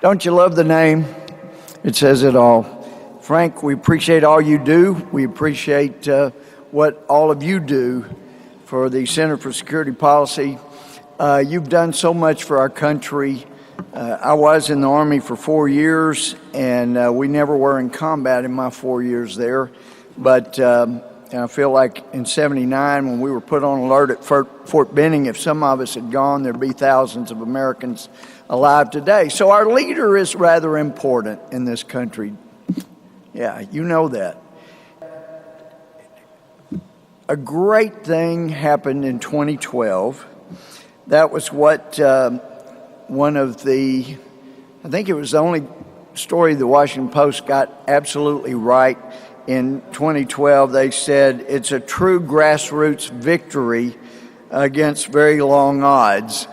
Don't you love the name? It says it all. Frank, we appreciate all you do. We appreciate what all of you do for the Center for Security Policy. You've done so much for our country. I was in the Army for 4 years, and we never were in combat in my 4 years there. But I feel like in '79, when we were put on alert at Fort Benning, if some of us had gone, there'd be thousands of Americans alive today. So our leader is rather important in this country. Yeah, you know that. A great thing happened in 2012. That was what one of the, I think it was the only story the Washington Post got absolutely right. In 2012, they said it's a true grassroots victory against very long odds.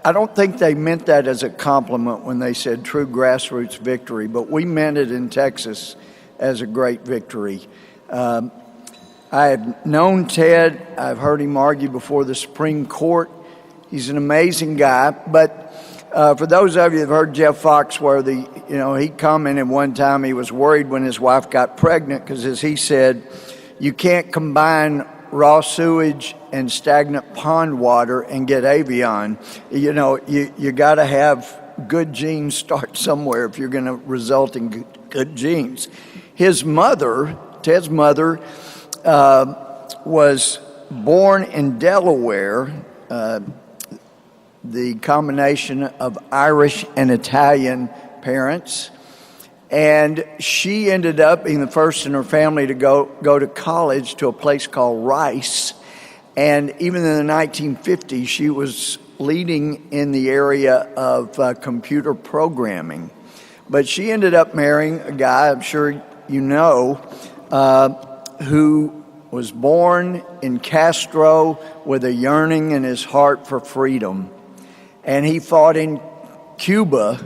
I don't think they meant that as a compliment when they said true grassroots victory, but we meant it in Texas as a great victory. I have known Ted. I've heard him argue before the Supreme Court. He's an amazing guy. But for those of you that have heard Jeff Foxworthy, he commented one time he was worried when his wife got pregnant because, as he said, you can't combine raw sewage and stagnant pond water and get avian. You got to have good genes start somewhere if you're going to result in good genes. His mother, Ted's mother, was born in Delaware, the combination of Irish and Italian parents. And she ended up being the first in her family to go to college to a place called Rice. And even in the 1950s, she was leading in the area of computer programming. But she ended up marrying a guy, I'm sure you know, who was born in Castro with a yearning in his heart for freedom. And he fought in Cuba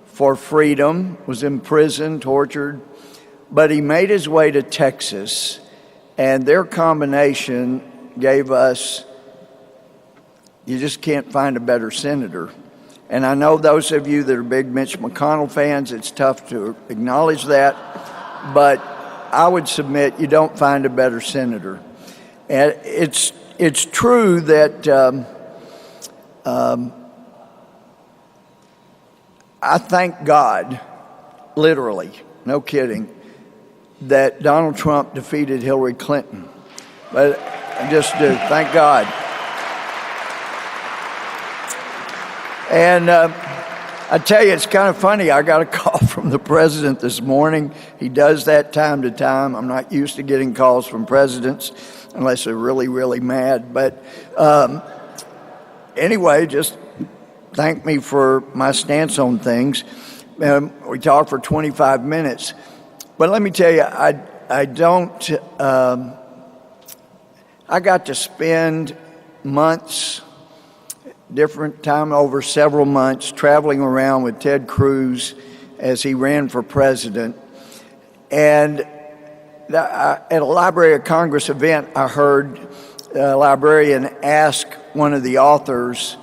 for freedom, was imprisoned, tortured, but he made his way to Texas, and their combination gave us, you just can't find a better senator. And I know those of you that are big Mitch McConnell fans, it's tough to acknowledge that, but I would submit you don't find a better senator. And it's true that I thank God, literally, no kidding, that Donald Trump defeated Hillary Clinton. But I just do, thank God. And I tell you, it's kind of funny. I got a call from the president this morning. He does that time to time. I'm not used to getting calls from presidents unless they're really, really mad. But anyway, just thank me for my stance on things. We talked for 25 minutes. But let me tell you, I got to spend months, different time over several months, traveling around with Ted Cruz as he ran for president. And at a Library of Congress event, I heard a librarian ask one of the authors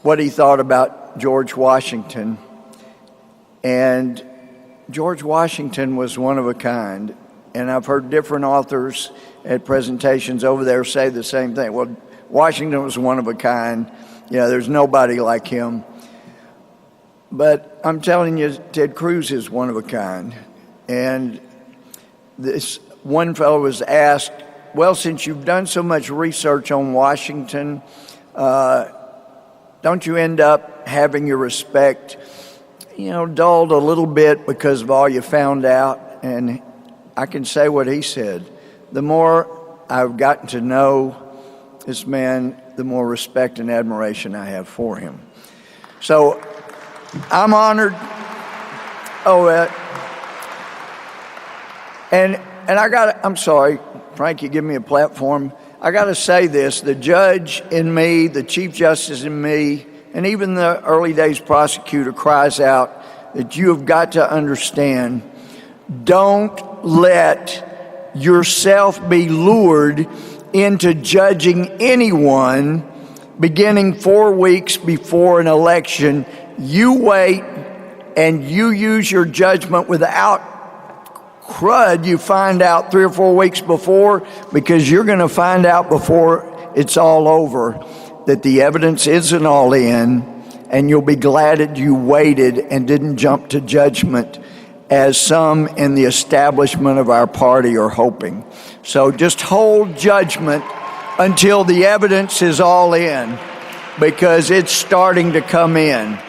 what he thought about George Washington. And George Washington was one of a kind. And I've heard different authors at presentations over there say the same thing. Well, Washington was one of a kind. There's nobody like him. But I'm telling you, Ted Cruz is one of a kind. And this one fellow was asked, well, since you've done so much research on Washington, don't you end up having your respect, dulled a little bit because of all you found out? And I can say what he said. The more I've gotten to know this man, the more respect and admiration I have for him. So I'm honored. And I'm sorry, Frank, you give me a platform. I got to say this, the judge in me, the Chief Justice in me, and even the early days prosecutor cries out that you have got to understand, don't let yourself be lured into judging anyone beginning 4 weeks before an election, you wait and you use your judgment without crud. You find out 3 or 4 weeks before, because you're going to find out before it's all over that the evidence isn't all in, and you'll be glad that you waited and didn't jump to judgment as some in the establishment of our party are hoping. So just hold judgment until the evidence is all in, because it's starting to come in.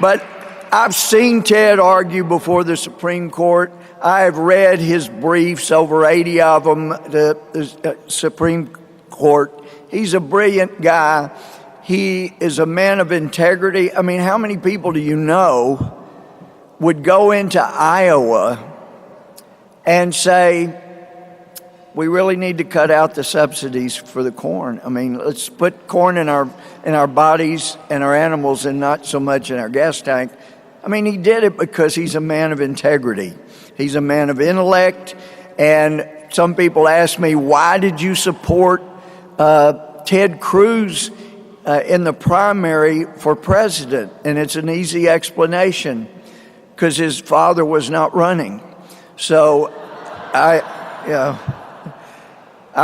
But I've seen Ted argue before the Supreme Court. I have read his briefs, over 80 of them, the Supreme Court. He's a brilliant guy. He is a man of integrity. I mean, how many people do you know would go into Iowa and say, we really need to cut out the subsidies for the corn? I mean, let's put corn in our bodies and our animals and not so much in our gas tank. I mean, he did it because he's a man of integrity. He's a man of intellect. And some people ask me, why did you support Ted Cruz in the primary for president? And it's an easy explanation, because his father was not running. So I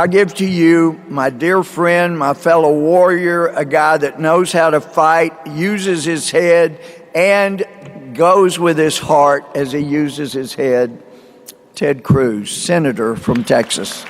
give to you my dear friend, my fellow warrior, a guy that knows how to fight, uses his head, and goes with his heart as he uses his head, Ted Cruz, Senator from Texas.